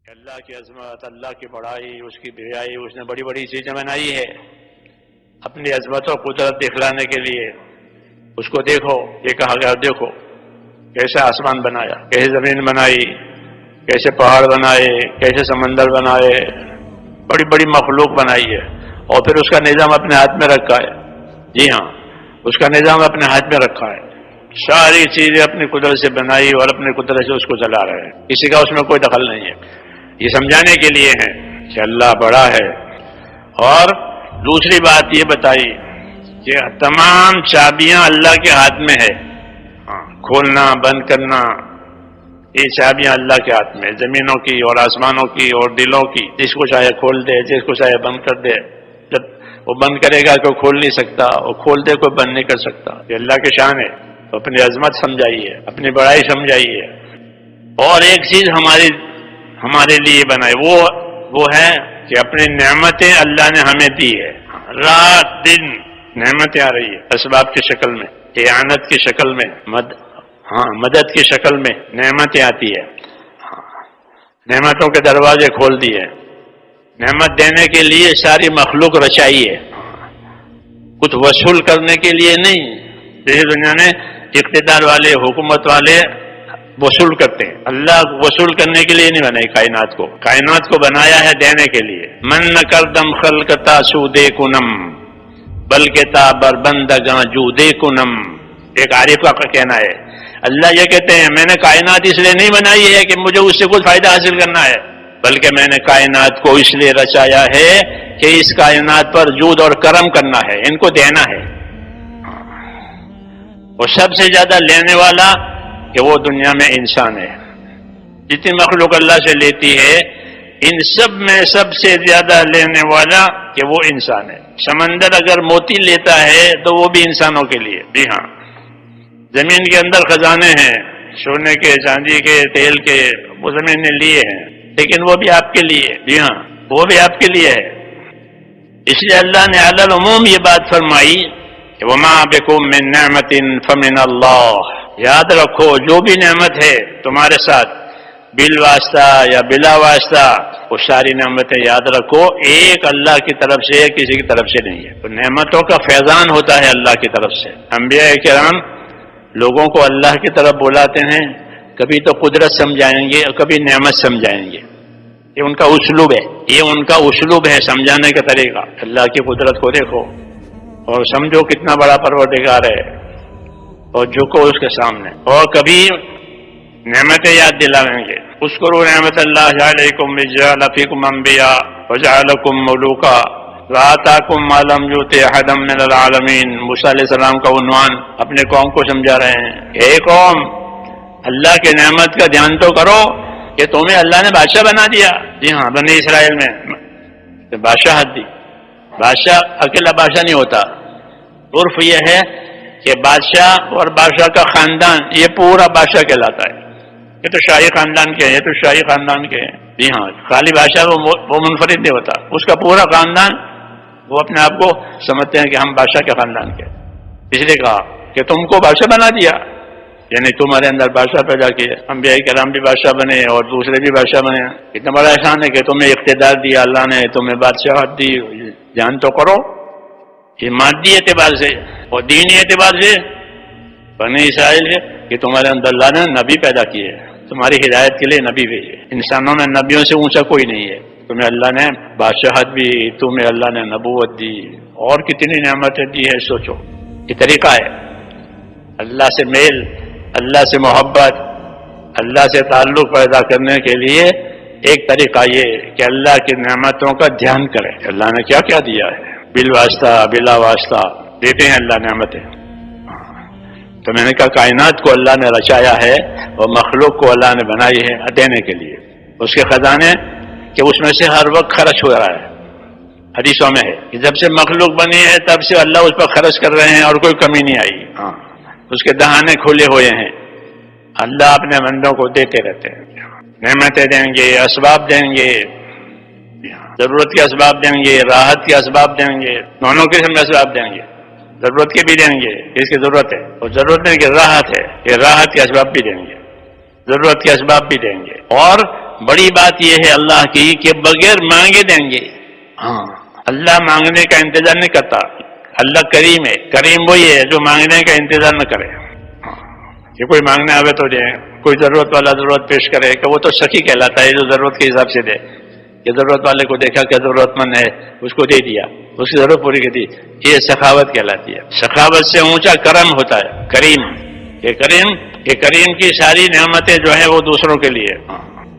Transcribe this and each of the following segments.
اللہ کی عظمت، اللہ کی بڑائی، اس کی بڑائی، اس نے بڑی بڑی چیزیں بنائی ہے اپنی عظمت و قدرت دکھلانے کے لیے. اس کو دیکھو، یہ کہا گیا دیکھو کیسے آسمان بنایا، کیسے زمین بنائی، کیسے پہاڑ بنائے، کیسے سمندر بنائے، بڑی بڑی مخلوق بنائی ہے. اور پھر اس کا نظام اپنے ہاتھ میں رکھا ہے. جی ہاں، اس کا نظام اپنے ہاتھ میں رکھا ہے. ساری چیزیں اپنی قدرت سے بنائی اور اپنی قدرت سے اس کو چلا رہے ہیں. کسی کا اس میں کوئی دخل نہیں ہے. یہ سمجھانے کے لیے ہے کہ اللہ بڑا ہے. اور دوسری بات یہ بتائی کہ تمام چابیاں اللہ کے ہاتھ میں ہے. کھولنا بند کرنا یہ چابیاں اللہ کے ہاتھ میں، زمینوں کی اور آسمانوں کی اور دلوں کی. جس کو چاہے کھول دے، جس کو چاہے بند کر دے. جب وہ بند کرے گا کوئی کھول نہیں سکتا، اور کھول دے کوئی بند نہیں کر سکتا. یہ اللہ کی شان ہے. تو اپنی عظمت سمجھائیے، اپنی بڑائی سمجھائیے. اور ایک چیز ہمارے لیے بنائے، وہ ہے کہ اپنی نعمتیں اللہ نے ہمیں دی ہے. رات دن نعمتیں آ رہی ہے اسباب کی شکل میں، اعانت کی شکل میں، مدد کی شکل میں نعمتیں آتی ہے. نعمتوں کے دروازے کھول دیے. نعمت دینے کے لیے ساری مخلوق رچائی ہے، کچھ وصول کرنے کے لیے نہیں. جیسے دنیا میں اقتدار والے، حکومت والے وصول کرتے ہیں، اللہ وصول کرنے کے لیے نہیں بنائی کائنات کو. کائنات کو بنایا ہے دینے کے لیے. من کردم خلقتا سودے کنم بلکہ تا بربندگاں جودے کنم. ایک عارف کا کہنا ہے. اللہ یہ کہتے ہیں میں نے کائنات اس لیے نہیں بنائی ہے کہ مجھے اس سے کچھ فائدہ حاصل کرنا ہے، بلکہ میں نے کائنات کو اس لیے رچایا ہے کہ اس کائنات پر جود اور کرم کرنا ہے، ان کو دینا ہے. اور سب سے زیادہ لینے والا کہ وہ دنیا میں انسان ہے. جتنی مخلوق اللہ سے لیتی ہے ان سب میں سب سے زیادہ لینے والا کہ وہ انسان ہے. سمندر اگر موتی لیتا ہے تو وہ بھی انسانوں کے لیے. جی ہاں، زمین کے اندر خزانے ہیں سونے کے، چاندی کے، تیل کے، وہ زمین نے لیے ہیں، لیکن وہ بھی آپ کے لیے. جی ہاں، وہ بھی آپ کے لیے ہے. اس لیے اللہ نے علی العموم یہ بات فرمائی کہ وما بکم من نعمت فمن اللہ. یاد رکھو جو بھی نعمت ہے تمہارے ساتھ بالواسطہ یا بلا واسطہ، وہ ساری نعمتیں یاد رکھو ایک اللہ کی طرف سے، کسی کی طرف سے نہیں ہے. تو نعمتوں کا فیضان ہوتا ہے اللہ کی طرف سے. انبیاء کرام لوگوں کو اللہ کی طرف بلاتے ہیں، کبھی تو قدرت سمجھائیں گے اور کبھی نعمت سمجھائیں گے. یہ ان کا اسلوب ہے، یہ ان کا اسلوب ہے سمجھانے کا طریقہ. اللہ کی قدرت کو دیکھو اور سمجھو کتنا بڑا پروردگار ہے، اور جھکو اس کے سامنے. اور کبھی نعمتیں یاد دلائیں گے. اذکروا نعمت اللہ علیکم اذ جعل فیکم انبیاء وجعلکم ملوکا وآتاکم ما لم یؤت احدا من العالمین. موسیٰ علیہ السلام کا عنوان اپنے قوم کو سمجھا رہے ہیں. اے قوم، اللہ کی نعمت کا دھیان تو کرو کہ تمہیں اللہ نے بادشاہ بنا دیا. جی ہاں، بنی اسرائیل میں بادشاہت دی. بادشاہ اکیلا بادشاہ نہیں ہوتا. عرف یہ ہے کہ بادشاہ اور بادشاہ کا خاندان یہ پورا بادشاہ کہلاتا ہے. یہ تو شاہی خاندان کے ہیں، یہ تو شاہی خاندان کے ہیں. جی ہاں، خالی بادشاہ وہ منفرد نہیں ہوتا، اس کا پورا خاندان وہ اپنے آپ کو سمجھتے ہیں کہ ہم بادشاہ کے خاندان کے. اس لیے کہا کہ تم کو بادشاہ بنا دیا، یعنی تمہارے اندر بادشاہ پیدا کیے. انبیاء کرام بھی بادشاہ بنے اور دوسرے بھی بادشاہ بنے. اتنا بڑا احسان ہے کہ تمہیں اقتدار دیا اللہ نے، تمہیں بادشاہت دی. جان تو کرو. یہ مادی اعتبار سے اور دینی اعتبار سے بنی اسرائیل ہے کہ تمہارے اندر اللہ نے نبی پیدا کیے، تمہاری ہدایت کے لیے نبی بھیجے. انسانوں میں نبیوں سے اونچا کوئی نہیں ہے. تمہیں اللہ نے بادشاہت بھی، تمہیں اللہ نے نبوت دی، اور کتنی نعمتیں دی ہے سوچو. یہ طریقہ ہے اللہ سے میل، اللہ سے محبت، اللہ سے تعلق پیدا کرنے کے لیے. ایک طریقہ یہ کہ اللہ کی نعمتوں کا دھیان کرے. اللہ نے کیا کیا دیا ہے، بالواسطہ بلا واسطہ دیتے ہیں اللہ نعمتیں. تو میں نے کہا کائنات کو اللہ نے رچایا ہے اور مخلوق کو اللہ نے بنائی ہے دینے کے لیے. اس کے خزانے کہ اس میں سے ہر وقت خرچ ہو رہا ہے. حدیثوں میں ہے کہ جب سے مخلوق بنی ہے تب سے اللہ اس پر خرچ کر رہے ہیں اور کوئی کمی نہیں آئی. اس کے دہانے کھلے ہوئے ہیں. اللہ اپنے بندوں کو دیتے رہتے ہیں. نعمتیں دیں گے، اسباب دیں گے، ضرورت کے اسباب دیں گے، راحت کے اسباب دیں گے، دونوں قسم کے اسباب دیں گے. ضرورت کے بھی دیں گے، اس کی ضرورت ہے، اور ضرورت نہیں کہ راحت ہے، یہ راحت کے اسباب بھی دیں گے، ضرورت کے اسباب بھی دیں گے. اور بڑی بات یہ ہے اللہ کی کہ بغیر مانگے دیں گے. ہاں اللہ مانگنے کا انتظار نہیں کرتا. اللہ کریم ہے. کریم وہی ہے جو مانگنے کا انتظار نہ کرے. کہ کوئی مانگنے آوے تو دے, کوئی ضرورت والا ضرورت پیش کرے کہ وہ تو سخی کہلاتا ہے جو ضرورت کے حساب سے دے. کہ ضرورت والے کو دیکھا کہ ضرورت مند ہے اس کو دے دیا, اس کی ضرورت پوری کر دی, یہ سخاوت کہلاتی ہے. سخاوت سے اونچا کرم ہوتا ہے کریم. کہ کریم کی ساری نعمتیں جو ہیں وہ دوسروں کے لیے.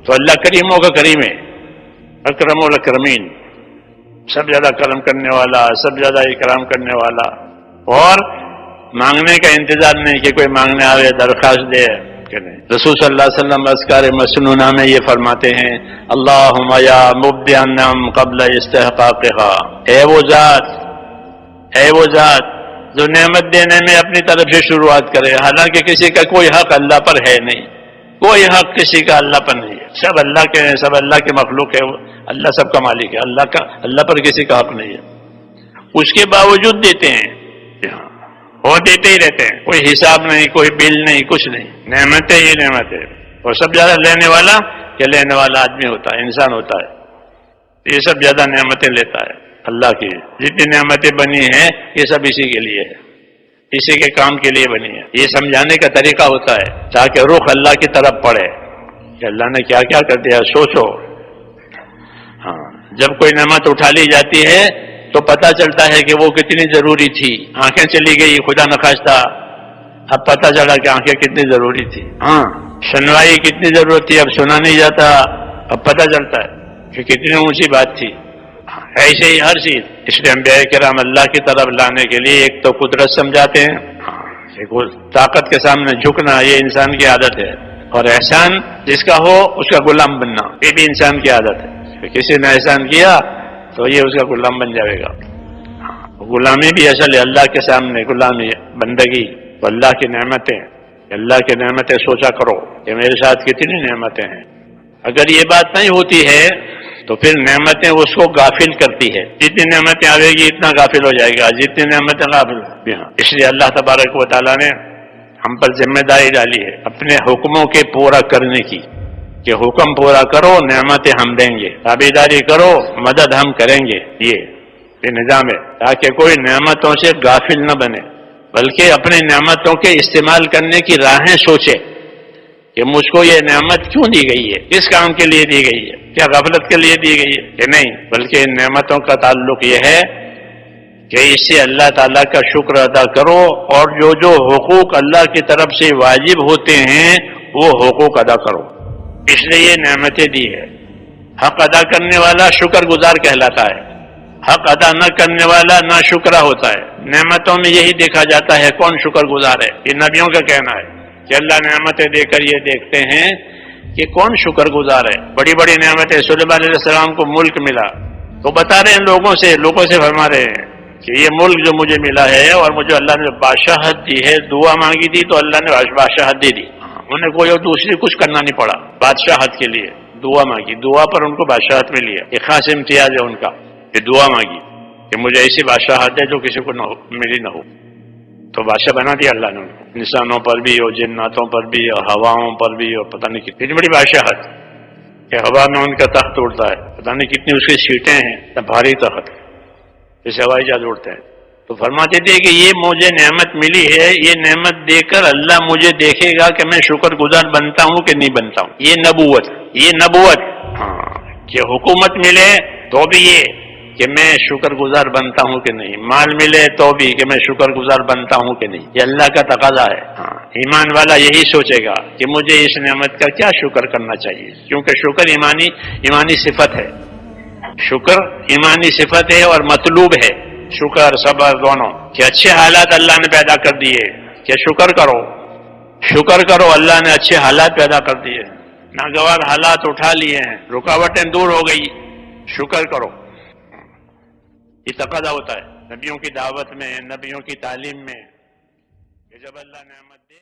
تو اللہ کریموں کا کریم ہے. اکرم الاکرمین, سب زیادہ کرم کرنے والا, سب زیادہ اکرام کرنے والا. اور مانگنے کا انتظار نہیں کہ کوئی مانگنے آوے درخواست دے کہ نہیں. رسول صلی اللہ علیہ وسلم اذکار مسنونہ میں یہ فرماتے ہیں اللہم یا مبدع النعم قبل استحقاقها, اے وہ ذات جو نعمت دینے میں اپنی طرف سے شروعات کرے حالانکہ کسی کا کوئی حق اللہ پر ہے نہیں. کوئی حق کسی کا اللہ پر نہیں ہے, سب اللہ کے ہیں, سب اللہ کے مخلوق ہے, اللہ سب کا مالک ہے. اللہ پر کسی کا حق نہیں ہے. اس کے باوجود دیتے ہیں, وہ دیتے ہی رہتے ہیں, کوئی حساب نہیں, کوئی بل نہیں, کچھ نہیں. نعمتیں ہی نعمتیں. اور سب زیادہ لینے والا کہ لینے والا آدمی ہوتا ہے, انسان ہوتا ہے. یہ سب زیادہ نعمتیں لیتا ہے اللہ کی. جتنی نعمتیں بنی ہیں یہ سب اسی کے لیے ہے, اسی کے کام کے لیے بنی ہے. یہ سمجھانے کا طریقہ ہوتا ہے تاکہ رخ اللہ کی طرف پڑے کہ اللہ نے کیا کیا کر دیا. سوچو, ہاں جب کوئی نعمت اٹھا لی جاتی ہے تو پتہ چلتا ہے کہ وہ کتنی ضروری تھی. آنکھیں چلی گئی خدا نخواستہ, اب پتہ چلا کہ آنکھیں کتنی ضروری تھی. ہاں سنوائی کتنی ضرورت تھی, اب سنا نہیں جاتا, اب پتہ چلتا ہے کہ کتنی اونچی بات تھی. ایسے ہی ہر چیز. اس لیے انبیاء کرام اللہ کی طرف لانے کے لیے ایک تو قدرت سمجھاتے ہیں, ایک طاقت کے سامنے جھکنا یہ انسان کی عادت ہے, اور احسان جس کا ہو اس کا غلام بننا یہ بھی انسان کی عادت ہے. کسی نے احسان کیا تو یہ اس کا غلام بن جائے گا. غلامی بھی اصل ہے اللہ کے سامنے, غلامی بندگی. تو اللہ کی نعمتیں, اللہ کی نعمتیں سوچا کرو کہ میرے ساتھ کتنی نعمتیں ہیں. اگر یہ بات نہیں ہوتی ہے تو پھر نعمتیں اس کو غافل کرتی ہے. جتنی نعمتیں آئے گی اتنا غافل ہو جائے گا, جتنی نعمتیں غافل. اس لیے اللہ تبارک و تعالیٰ نے ہم پر ذمہ داری ڈالی ہے اپنے حکموں کے پورا کرنے کی, کہ حکم پورا کرو نعمتیں ہم دیں گے, تابعداری کرو مدد ہم کریں گے. یہ نظام ہے تاکہ کوئی نعمتوں سے غافل نہ بنے بلکہ اپنی نعمتوں کے استعمال کرنے کی راہیں سوچے کہ مجھ کو یہ نعمت کیوں دی گئی ہے, کس کام کے لیے دی گئی ہے, کیا غفلت کے لیے دی گئی ہے کہ نہیں, بلکہ ان نعمتوں کا تعلق یہ ہے کہ اس سے اللہ تعالیٰ کا شکر ادا کرو, اور جو حقوق اللہ کی طرف سے واجب ہوتے ہیں وہ حقوق ادا کرو. اس لیے یہ نعمتیں دی ہے. حق ادا کرنے والا شکر گزار کہلاتا ہے, حق ادا نہ کرنے والا نا شکرا ہوتا ہے. نعمتوں میں یہی دیکھا جاتا ہے کون شکر گزار ہے. یہ نبیوں کا کہنا ہے کہ اللہ نعمتیں دے کر یہ دیکھتے ہیں کہ کون شکر گزار ہے. بڑی بڑی نعمتیں, سلیمان علیہ السلام کو ملک ملا تو بتا رہے ہیں لوگوں سے فرما رہے ہیں کہ یہ ملک جو مجھے ملا ہے اور مجھے اللہ نے بادشاہت دی ہے, دعا مانگی تھی تو اللہ نے بادشاہت دے دی. انہیں کوئی اور دوسری کچھ کرنا نہیں پڑا, بادشاہت کے لیے دعا مانگی, دعا پر ان کو بادشاہت ملی ہے. یہ خاص امتیاز ہے ان کا کہ دعا مانگی کہ مجھے ایسی بادشاہت ہے جو کسی کو ملی نہ ہو. تو بادشاہ بنا دیا اللہ نے, انسانوں پر بھی اور جناتوں پر بھی اور ہواؤں پر بھی, اور پتہ نہیں کتنی بڑی بادشاہت کہ ہوا میں ان کا تخت اڑتا ہے, پتہ نہیں کتنی اس کی سیٹیں ہیں, بھاری تخت جیسے ہوائی جہاز اڑتے ہیں. تو فرماتے تھے کہ یہ مجھے نعمت ملی ہے, یہ نعمت دے کر اللہ مجھے دیکھے گا کہ میں شکر گزار بنتا ہوں کہ نہیں بنتا ہوں. یہ نبوت ہاں کہ حکومت ملے تو بھی یہ کہ میں شکر گزار بنتا ہوں کہ نہیں, مال ملے تو بھی کہ میں شکر گزار بنتا ہوں کہ نہیں. یہ اللہ کا تقاضا ہے. ہاں ایمان والا یہی سوچے گا کہ مجھے اس نعمت کا کیا شکر کرنا چاہیے, کیونکہ شکر ایمانی صفت ہے. شکر ایمانی صفت ہے اور مطلوب ہے. شکر صبر دونوں, کہ اچھے حالات اللہ نے پیدا کر دیے کہ شکر کرو, اللہ نے اچھے حالات پیدا کر دیے. ناگوار حالات اٹھا لیے ہیں, رکاوٹیں دور ہو گئی, شکر کرو. یہ تقاضا ہوتا ہے نبیوں کی دعوت میں, نبیوں کی تعلیم میں کہ جب اللہ نعمت دے